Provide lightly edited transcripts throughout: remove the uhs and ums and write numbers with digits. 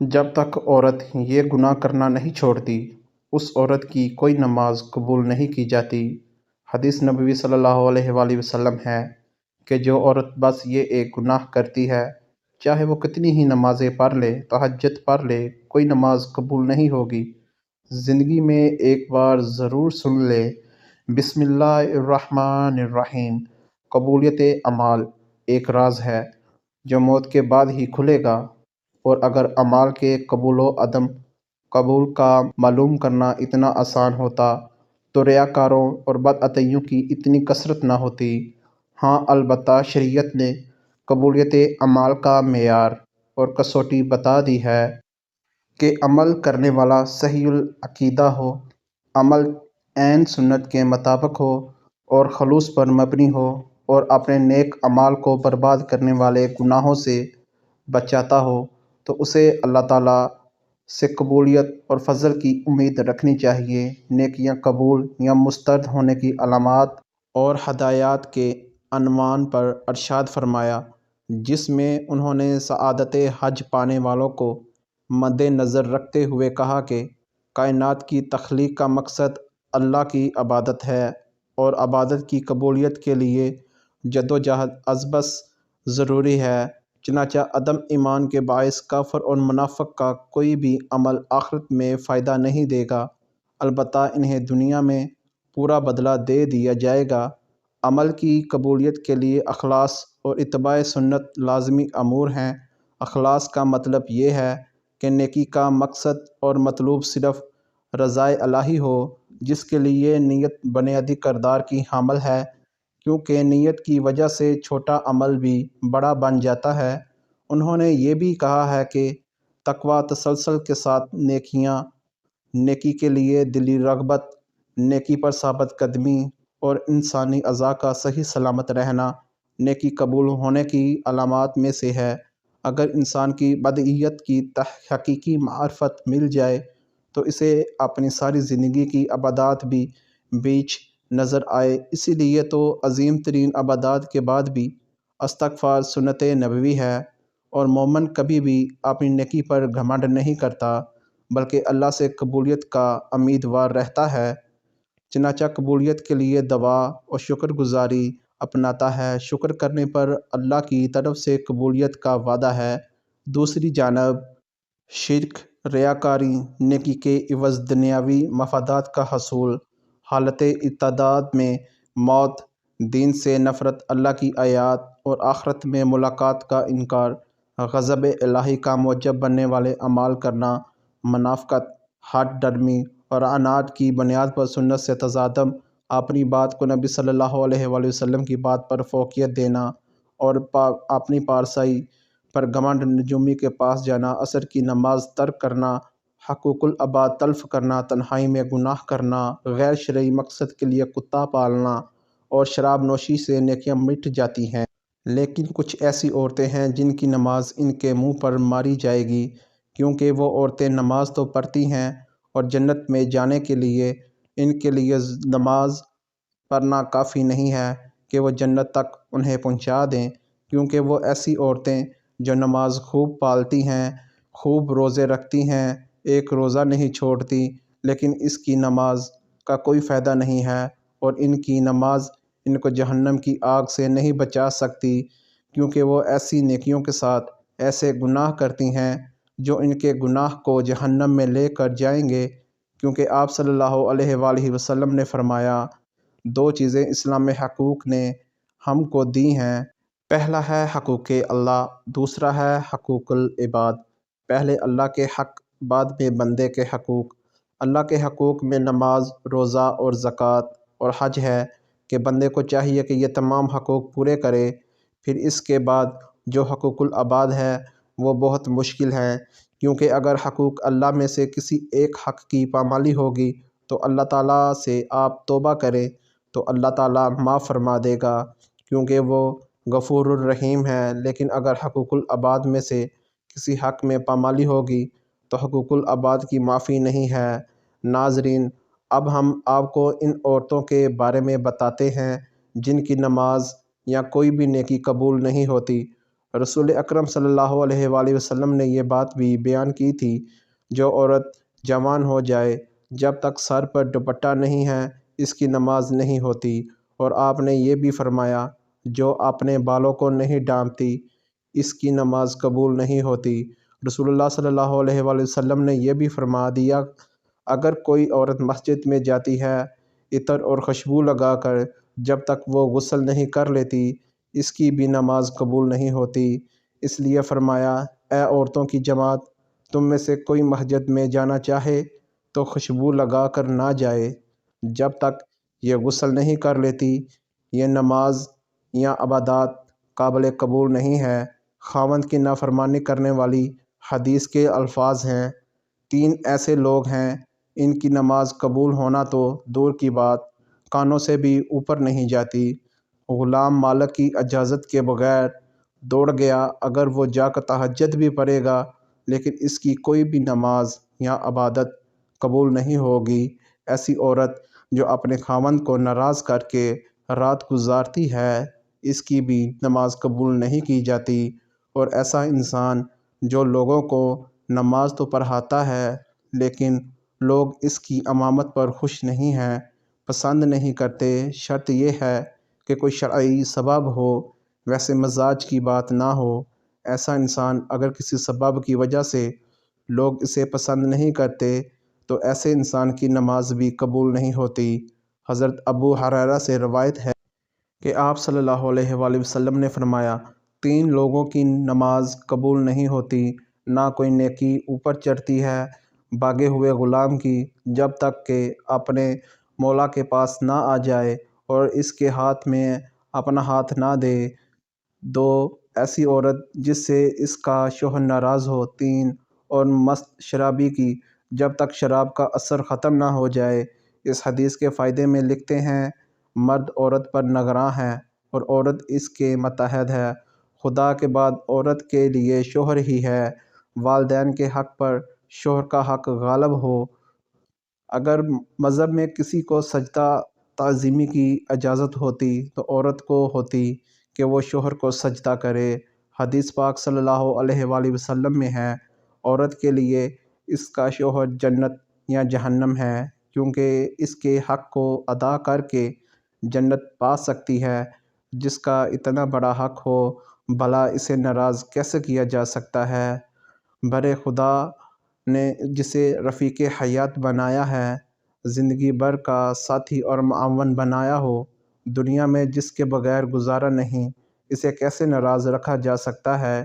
جب تک عورت یہ گناہ کرنا نہیں چھوڑتی اس عورت کی کوئی نماز قبول نہیں کی جاتی۔ حدیث نبوی صلی اللہ علیہ وآلہ وسلم ہے کہ جو عورت بس یہ ایک گناہ کرتی ہے، چاہے وہ کتنی ہی نمازیں پڑھ لے، تہجد پڑھ لے، کوئی نماز قبول نہیں ہوگی۔ زندگی میں ایک بار ضرور سن لے، بسم اللہ الرحمن الرحیم۔ قبولیت اعمال ایک راز ہے جو موت کے بعد ہی کھلے گا، اور اگر اعمال کے قبول و عدم قبول کا معلوم کرنا اتنا آسان ہوتا تو ریاکاروں اور بدعتیوں کی اتنی کثرت نہ ہوتی۔ ہاں، البتہ شریعت نے قبولیت اعمال کا معیار اور کسوٹی بتا دی ہے کہ عمل کرنے والا صحیح العقیدہ ہو، عمل عین سنت کے مطابق ہو اور خلوص پر مبنی ہو، اور اپنے نیک اعمال کو برباد کرنے والے گناہوں سے بچاتا ہو، تو اسے اللہ تعالیٰ سے قبولیت اور فضل کی امید رکھنی چاہیے۔ نیکیاں قبول یا مسترد ہونے کی علامات اور ہدایات کے عنوان پر ارشاد فرمایا، جس میں انہوں نے سعادت حج پانے والوں کو مد نظر رکھتے ہوئے کہا کہ کائنات کی تخلیق کا مقصد اللہ کی عبادت ہے، اور عبادت کی قبولیت کے لیے جدوجہد ازبس ضروری ہے۔ چنانچہ عدم ایمان کے باعث کفر اور منافق کا کوئی بھی عمل آخرت میں فائدہ نہیں دے گا، البتہ انہیں دنیا میں پورا بدلہ دے دیا جائے گا۔ عمل کی قبولیت کے لیے اخلاص اور اتباع سنت لازمی امور ہیں۔ اخلاص کا مطلب یہ ہے کہ نیکی کا مقصد اور مطلوب صرف رضائے الہی ہو، جس کے لیے نیت بنیادی کردار کی حامل ہے، کیونکہ نیت کی وجہ سے چھوٹا عمل بھی بڑا بن جاتا ہے۔ انہوں نے یہ بھی کہا ہے کہ تقویٰ تسلسل کے ساتھ نیکیاں، نیکی کے لیے دلی رغبت، نیکی پر ثابت قدمی اور انسانی اعضاء کا صحیح سلامت رہنا نیکی قبول ہونے کی علامات میں سے ہے۔ اگر انسان کی بدعیت کی حقیقی معرفت مل جائے تو اسے اپنی ساری زندگی کی عبادات بھی بیچ نظر آئے۔ اسی لیے تو عظیم ترین عبادات کے بعد بھی استغفار سنت نبوی ہے، اور مومن کبھی بھی اپنی نیکی پر گھمنڈ نہیں کرتا بلکہ اللہ سے قبولیت کا امیدوار رہتا ہے۔ چنانچہ قبولیت کے لیے دعا اور شکر گزاری اپناتا ہے۔ شکر کرنے پر اللہ کی طرف سے قبولیت کا وعدہ ہے۔ دوسری جانب شرک، ریاکاری، نیکی کے عوض دنیاوی مفادات کا حصول، حالت ارتداد میں موت، دین سے نفرت، اللہ کی آیات اور آخرت میں ملاقات کا انکار، غضب الہی کا موجب بننے والے اعمال کرنا، منافقت، ہٹ ڈرمی اور عناد کی بنیاد پر سنت سے تصادم، اپنی بات کو نبی صلی اللہ علیہ وآلہ وسلم کی بات پر فوقیت دینا، اور اپنی پارسائی پر گھمنڈ، نجومی کے پاس جانا، عصر کی نماز ترک کرنا، حقوق العباد تلف کرنا، تنہائی میں گناہ کرنا، غیر شرعی مقصد کے لیے کتا پالنا اور شراب نوشی سے نیکیاں مٹ جاتی ہیں۔ لیکن کچھ ایسی عورتیں ہیں جن کی نماز ان کے منہ پر ماری جائے گی، کیونکہ وہ عورتیں نماز تو پڑھتی ہیں، اور جنت میں جانے کے لیے ان کے لیے نماز پڑھنا کافی نہیں ہے کہ وہ جنت تک انہیں پہنچا دیں، کیونکہ وہ ایسی عورتیں جو نماز خوب پالتی ہیں، خوب روزے رکھتی ہیں، ایک روزہ نہیں چھوڑتی، لیکن اس کی نماز کا کوئی فائدہ نہیں ہے، اور ان کی نماز ان کو جہنم کی آگ سے نہیں بچا سکتی، کیونکہ وہ ایسی نیکیوں کے ساتھ ایسے گناہ کرتی ہیں جو ان کے گناہ کو جہنم میں لے کر جائیں گے، کیونکہ آپ صلی اللہ علیہ وآلہ وسلم نے فرمایا، دو چیزیں اسلام میں حقوق نے ہم کو دی ہیں، پہلا ہے حقوق اللہ، دوسرا ہے حقوق العباد۔ پہلے اللہ کے حق، بعد میں بندے کے حقوق۔ اللہ کے حقوق میں نماز، روزہ اور زکوٰۃ اور حج ہے کہ بندے کو چاہیے کہ یہ تمام حقوق پورے کرے۔ پھر اس کے بعد جو حقوق العباد ہے وہ بہت مشکل ہے، کیونکہ اگر حقوق اللہ میں سے کسی ایک حق کی پامالی ہوگی تو اللہ تعالیٰ سے آپ توبہ کریں تو اللہ تعالیٰ معاف فرما دے گا، کیونکہ وہ غفور الرحیم ہے۔ لیکن اگر حقوق العباد میں سے کسی حق میں پامالی ہوگی تو حقوق العباد کی معافی نہیں ہے۔ ناظرین، اب ہم آپ کو ان عورتوں کے بارے میں بتاتے ہیں جن کی نماز یا کوئی بھی نیکی قبول نہیں ہوتی۔ رسول اکرم صلی اللہ علیہ وآلہ وسلم نے یہ بات بھی بیان کی تھی، جو عورت جوان ہو جائے جب تک سر پر دوپٹہ نہیں ہے اس کی نماز نہیں ہوتی، اور آپ نے یہ بھی فرمایا جو اپنے بالوں کو نہیں ڈھانپتی اس کی نماز قبول نہیں ہوتی۔ رسول اللہ صلی اللہ علیہ وآلہ وسلم نے یہ بھی فرما دیا، اگر کوئی عورت مسجد میں جاتی ہے عطر اور خوشبو لگا کر جب تک وہ غسل نہیں کر لیتی اس کی بھی نماز قبول نہیں ہوتی۔ اس لیے فرمایا، اے عورتوں کی جماعت، تم میں سے کوئی مسجد میں جانا چاہے تو خوشبو لگا کر نہ جائے جب تک یہ غسل نہیں کر لیتی، یہ نماز یا عبادات قابل قبول نہیں ہے۔ خاوند کی نافرمانی کرنے والی حدیث کے الفاظ ہیں، 3 ایسے لوگ ہیں ان کی نماز قبول ہونا تو دور کی بات کانوں سے بھی اوپر نہیں جاتی۔ غلام مالک کی اجازت کے بغیر دوڑ گیا، اگر وہ جا کر تہجد بھی پڑھے گا لیکن اس کی کوئی بھی نماز یا عبادت قبول نہیں ہوگی۔ ایسی عورت جو اپنے خاوند کو ناراض کر کے رات گزارتی ہے اس کی بھی نماز قبول نہیں کی جاتی، اور ایسا انسان جو لوگوں کو نماز تو پڑھاتا ہے لیکن لوگ اس کی امامت پر خوش نہیں ہیں، پسند نہیں کرتے، شرط یہ ہے کہ کوئی شرعی سبب ہو، ویسے مزاج کی بات نہ ہو۔ ایسا انسان اگر کسی سبب کی وجہ سے لوگ اسے پسند نہیں کرتے تو ایسے انسان کی نماز بھی قبول نہیں ہوتی۔ حضرت ابو ہریرہ سے روایت ہے کہ آپ صلی اللہ علیہ وآلہ وسلم نے فرمایا، 3 لوگوں کی نماز قبول نہیں ہوتی، نہ کوئی نیکی اوپر چڑھتی ہے بھاگے ہوئے غلام کی جب تک کہ اپنے مولا کے پاس نہ آ جائے اور اس کے ہاتھ میں اپنا ہاتھ نہ دے۔ 2 ایسی عورت جس سے اس کا شوہر ناراض ہو۔ 3 اور مست شرابی کی جب تک شراب کا اثر ختم نہ ہو جائے۔ اس حدیث کے فائدے میں لکھتے ہیں، مرد عورت پر نگراں ہے اور عورت اس کے ماتحت ہے۔ خدا کے بعد عورت کے لیے شوہر ہی ہے۔ والدین کے حق پر شوہر کا حق غالب ہو۔ اگر مذہب میں کسی کو سجدہ تعظیمی کی اجازت ہوتی تو عورت کو ہوتی کہ وہ شوہر کو سجدہ کرے۔ حدیث پاک صلی اللہ علیہ وآلہ وسلم میں ہے، عورت کے لیے اس کا شوہر جنت یا جہنم ہے، کیونکہ اس کے حق کو ادا کر کے جنت پا سکتی ہے۔ جس کا اتنا بڑا حق ہو بھلا اسے ناراض کیسے کیا جا سکتا ہے؟ برے خدا نے جسے رفیق حیات بنایا ہے، زندگی بھر کا ساتھی اور معاون بنایا ہو، دنیا میں جس کے بغیر گزارا نہیں، اسے کیسے ناراض رکھا جا سکتا ہے؟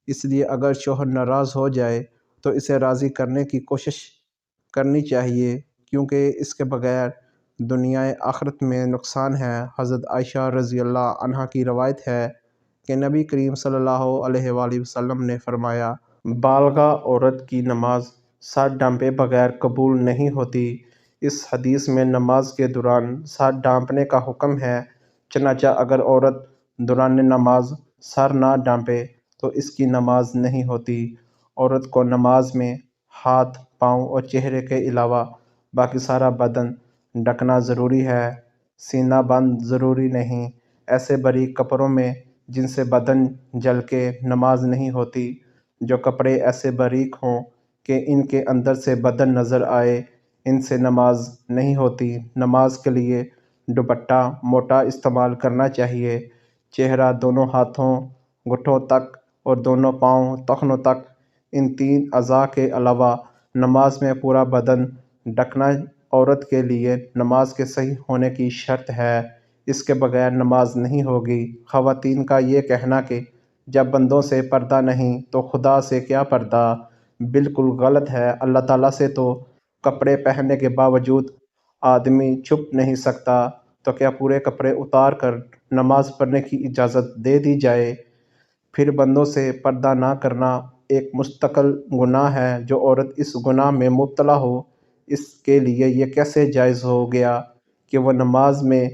اس لیے اگر شوہر ناراض ہو جائے تو اسے راضی کرنے کی کوشش کرنی چاہیے، کیونکہ اس کے بغیر دنیا آخرت میں نقصان ہے۔ حضرت عائشہ رضی اللہ عنہا کی روایت ہے کہ نبی کریم صلی اللہ علیہ وآلہ وسلم نے فرمایا، بالغہ عورت کی نماز سر ڈھانپے بغیر قبول نہیں ہوتی۔ اس حدیث میں نماز کے دوران سر ڈھانپنے کا حکم ہے، چنانچہ اگر عورت دوران نماز سر نہ ڈھانپے تو اس کی نماز نہیں ہوتی۔ عورت کو نماز میں ہاتھ، پاؤں اور چہرے کے علاوہ باقی سارا بدن ڈھکنا ضروری ہے، سینہ بند ضروری نہیں۔ ایسے باریک کپڑوں میں جن سے بدن جل کے نماز نہیں ہوتی، جو کپڑے ایسے باریک ہوں کہ ان کے اندر سے بدن نظر آئے، ان سے نماز نہیں ہوتی۔ نماز کے لیے دوپٹہ موٹا استعمال کرنا چاہیے۔ چہرہ دونوں ہاتھوں گھٹنوں تک اور دونوں پاؤں ٹخنوں تک، ان 3 اعضاء کے علاوہ نماز میں پورا بدن ڈھکنا عورت کے لیے نماز کے صحیح ہونے کی شرط ہے، اس کے بغیر نماز نہیں ہوگی۔ خواتین کا یہ کہنا کہ جب بندوں سے پردہ نہیں تو خدا سے کیا پردہ، بالکل غلط ہے۔ اللہ تعالیٰ سے تو کپڑے پہننے کے باوجود آدمی چھپ نہیں سکتا، تو کیا پورے کپڑے اتار کر نماز پڑھنے کی اجازت دے دی جائے؟ پھر بندوں سے پردہ نہ کرنا ایک مستقل گناہ ہے۔ جو عورت اس گناہ میں مبتلا ہو، اس کے لیے یہ کیسے جائز ہو گیا کہ وہ نماز میں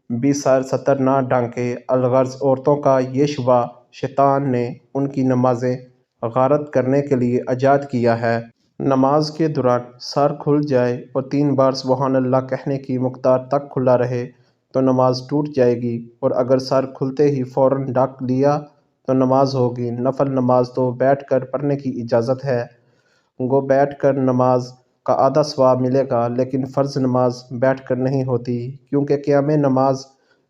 بھی سر ستر نہ ڈھانکے؟ الغرض عورتوں کا یہ شبہ شیطان نے ان کی نمازیں غارت کرنے کے لیے ایجاد کیا ہے۔ نماز کے دوران سر کھل جائے اور 3 بار سبحان اللہ کہنے کی مقدار تک کھلا رہے تو نماز ٹوٹ جائے گی، اور اگر سر کھلتے ہی فوراً ڈھک لیا تو نماز ہوگی۔ نفل نماز تو بیٹھ کر پڑھنے کی اجازت ہے، گو بیٹھ کر نماز کا آدھا ثواب ملے گا، لیکن فرض نماز بیٹھ کر نہیں ہوتی، کیونکہ قیام نماز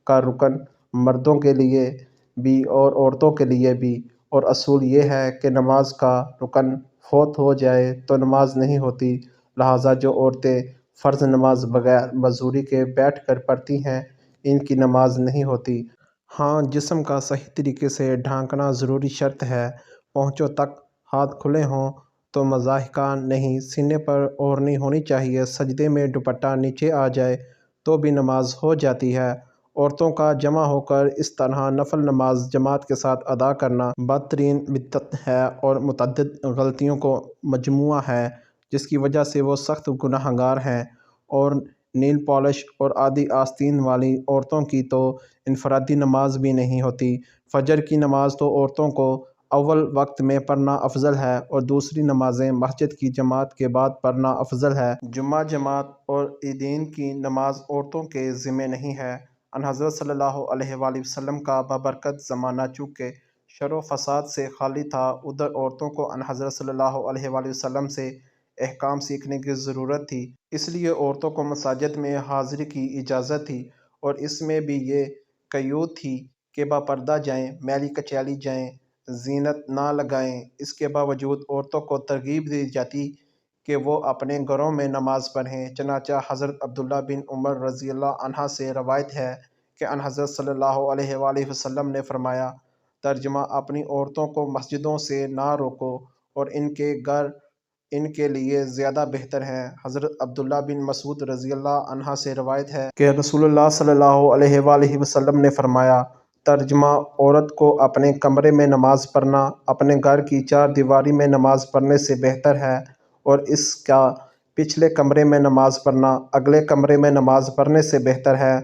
کا رکن مردوں کے لیے بھی اور عورتوں کے لیے بھی، اور اصول یہ ہے کہ نماز کا رکن فوت ہو جائے تو نماز نہیں ہوتی، لہٰذا جو عورتیں فرض نماز بغیر معذوری کے بیٹھ کر پڑھتی ہیں ان کی نماز نہیں ہوتی۔ ہاں، جسم کا صحیح طریقے سے ڈھانکنا ضروری شرط ہے، پہنچوں تک ہاتھ کھلے ہوں تو مضحکہ نہیں، سینے پر اوڑھنی ہونی چاہیے، سجدے میں دوپٹہ نیچے آ جائے تو بھی نماز ہو جاتی ہے۔ عورتوں کا جمع ہو کر اس طرح نفل نماز جماعت کے ساتھ ادا کرنا بدترین بدعت ہے اور متعدد غلطیوں کو مجموعہ ہے، جس کی وجہ سے وہ سخت گناہ گار ہیں۔ اور نیل پالش اور آدھی آستین والی عورتوں کی تو انفرادی نماز بھی نہیں ہوتی۔ فجر کی نماز تو عورتوں کو اول وقت میں پڑھنا افضل ہے اور دوسری نمازیں مسجد کی جماعت کے بعد پڑھنا افضل ہے۔ جمعہ جماعت اور عیدین کی نماز عورتوں کے ذمہ نہیں ہے۔ ان حضرت صلی اللہ علیہ وآلہ وسلم کا بابرکت زمانہ چونکہ شر و فساد سے خالی تھا، ادھر عورتوں کو ان حضرت صلی اللہ علیہ وآلہ وسلم سے احکام سیکھنے کی ضرورت تھی، اس لیے عورتوں کو مساجد میں حاضری کی اجازت تھی، اور اس میں بھی یہ قیود تھی کہ باپردہ جائیں، میلی کچیلی جائیں، زینت نہ لگائیں۔ اس کے باوجود عورتوں کو ترغیب دی جاتی کہ وہ اپنے گھروں میں نماز پڑھیں، چنانچہ حضرت عبداللہ بن عمر رضی اللہ عنہ سے روایت ہے کہ ان حضرت صلی اللہ علیہ وآلہ وسلم نے فرمایا، ترجمہ: اپنی عورتوں کو مسجدوں سے نہ روکو اور ان کے گھر ان کے لیے زیادہ بہتر ہیں۔ حضرت عبداللہ بن مسعود رضی اللہ عنہ سے روایت ہے کہ رسول اللہ صلی اللہ علیہ وآلہ وسلم نے فرمایا، ترجمہ: عورت کو اپنے کمرے میں نماز پڑھنا اپنے گھر کی چار دیواری میں نماز پڑھنے سے بہتر ہے، اور اس کا پچھلے کمرے میں نماز پڑھنا اگلے کمرے میں نماز پڑھنے سے بہتر ہے۔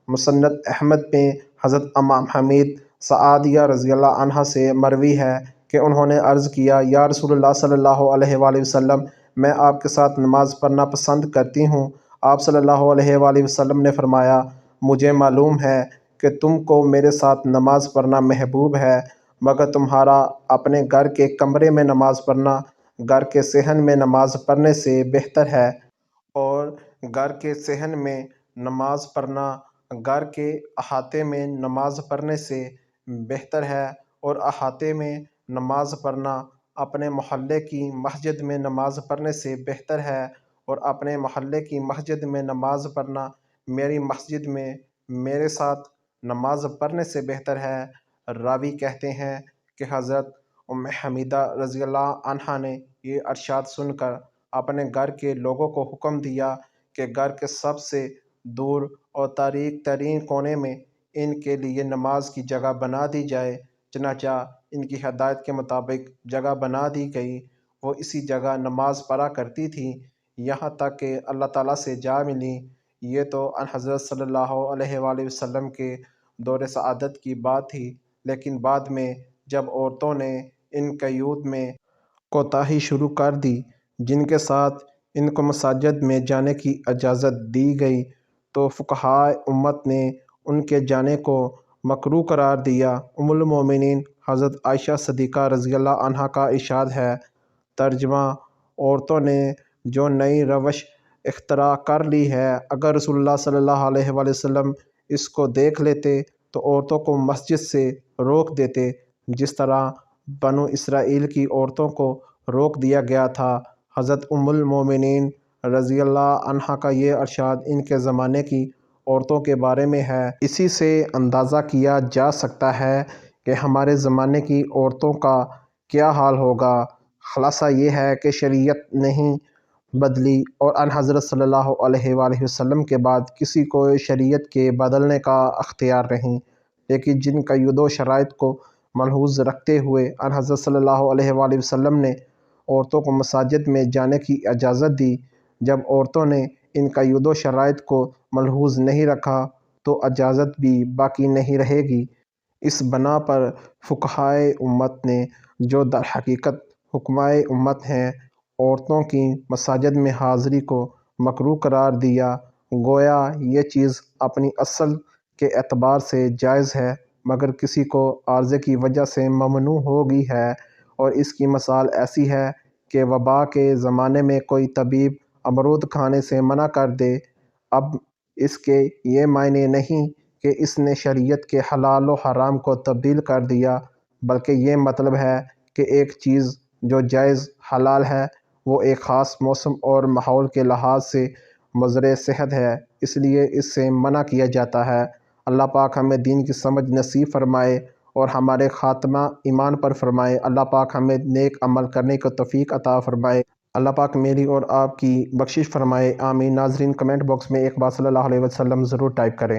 مسند احمد میں حضرت ام حمید سعدیہ رضی اللہ عنہا سے مروی ہے کہ انہوں نے عرض کیا، یا رسول اللہ صلی اللہ علیہ وآلہ وسلم، میں آپ کے ساتھ نماز پڑھنا پسند کرتی ہوں۔ آپ صلی اللہ علیہ وآلہ وسلم نے فرمایا، مجھے معلوم ہے کہ تم کو میرے ساتھ نماز پڑھنا محبوب ہے، مگر تمہارا اپنے گھر کے کمرے میں نماز پڑھنا گھر کے صحن میں نماز پڑھنے سے بہتر ہے۔ اور گھر کے صحن میں نماز پڑھنا گھر کے احاطے میں نماز پڑھنے سے بہتر ہے، اور احاطے میں نماز پڑھنا اپنے محلے کی مسجد میں نماز پڑھنے سے بہتر ہے، اور اپنے محلے کی مسجد میں نماز پڑھنا میری مسجد میں میرے ساتھ نماز پڑھنے سے بہتر ہے۔ راوی کہتے ہیں کہ حضرت ام حمیدہ رضی اللہ عنہا نے یہ ارشاد سن کر اپنے گھر کے لوگوں کو حکم دیا کہ گھر کے سب سے دور اور تاریک ترین کونے میں ان کے لیے نماز کی جگہ بنا دی جائے، چنانچہ ان کی ہدایت کے مطابق جگہ بنا دی گئی، وہ اسی جگہ نماز پڑھا کرتی تھیں یہاں تک کہ اللہ تعالیٰ سے جا ملی۔ یہ تو ان حضرت صلی اللہ علیہ وآلہ وسلم کے دور سعادت کی بات تھی، لیکن بعد میں جب عورتوں نے ان قیود میں کوتاہی شروع کر دی جن کے ساتھ ان کو مساجد میں جانے کی اجازت دی گئی، تو فقہائے امت نے ان کے جانے کو مکروہ قرار دیا۔ ام المومنین حضرت عائشہ صدیقہ رضی اللہ عنہا کا ارشاد ہے، ترجمہ: عورتوں نے جو نئی روش اختراع کر لی ہے، اگر رسول اللہ صلی اللہ علیہ وآلہ وسلم اس کو دیکھ لیتے تو عورتوں کو مسجد سے روک دیتے، جس طرح بنو اسرائیل کی عورتوں کو روک دیا گیا تھا۔ حضرت ام المومنین رضی اللہ عنہا کا یہ ارشاد ان کے زمانے کی عورتوں کے بارے میں ہے۔ اسی سے اندازہ کیا جا سکتا ہے کہ ہمارے زمانے کی عورتوں کا کیا حال ہوگا۔ خلاصہ یہ ہے کہ شریعت نہیں بدلی اور ان حضرت صلی اللہ علیہ وآلہ وسلم کے بعد کسی کو شریعت کے بدلنے کا اختیار نہیں، لیکن جن قیود و شرائط کو ملحوظ رکھتے ہوئے ان حضرت صلی اللہ علیہ وآلہ وسلم نے عورتوں کو مساجد میں جانے کی اجازت دی، جب عورتوں نے ان قیود و شرائط کو ملحوظ نہیں رکھا تو اجازت بھی باقی نہیں رہے گی۔ اس بنا پر فقہائے امت نے جو در حقیقت حکمائے امت ہیں، عورتوں کی مساجد میں حاضری کو مکروہ قرار دیا، گویا یہ چیز اپنی اصل کے اعتبار سے جائز ہے۔ مگر کسی کو عارضے کی وجہ سے ممنوع ہو گئی ہے، اور اس کی مثال ایسی ہے کہ وبا کے زمانے میں کوئی طبیب امرود کھانے سے منع کر دے۔ اب اس کے یہ معنی نہیں کہ اس نے شریعت کے حلال و حرام کو تبدیل کر دیا، بلکہ یہ مطلب ہے کہ ایک چیز جو جائز حلال ہے وہ ایک خاص موسم اور ماحول کے لحاظ سے مضر صحت ہے، اس لیے اس سے منع کیا جاتا ہے۔ اللہ پاک ہمیں دین کی سمجھ نصیب فرمائے اور ہمارے خاتمہ ایمان پر فرمائے۔ اللہ پاک ہمیں نیک عمل کرنے کو توفیق عطا فرمائے۔ اللہ پاک میری اور آپ کی بخشش فرمائے، آمین۔ ناظرین، کمنٹ باکس میں ایک بار صلی اللہ علیہ وسلم ضرور ٹائپ کریں۔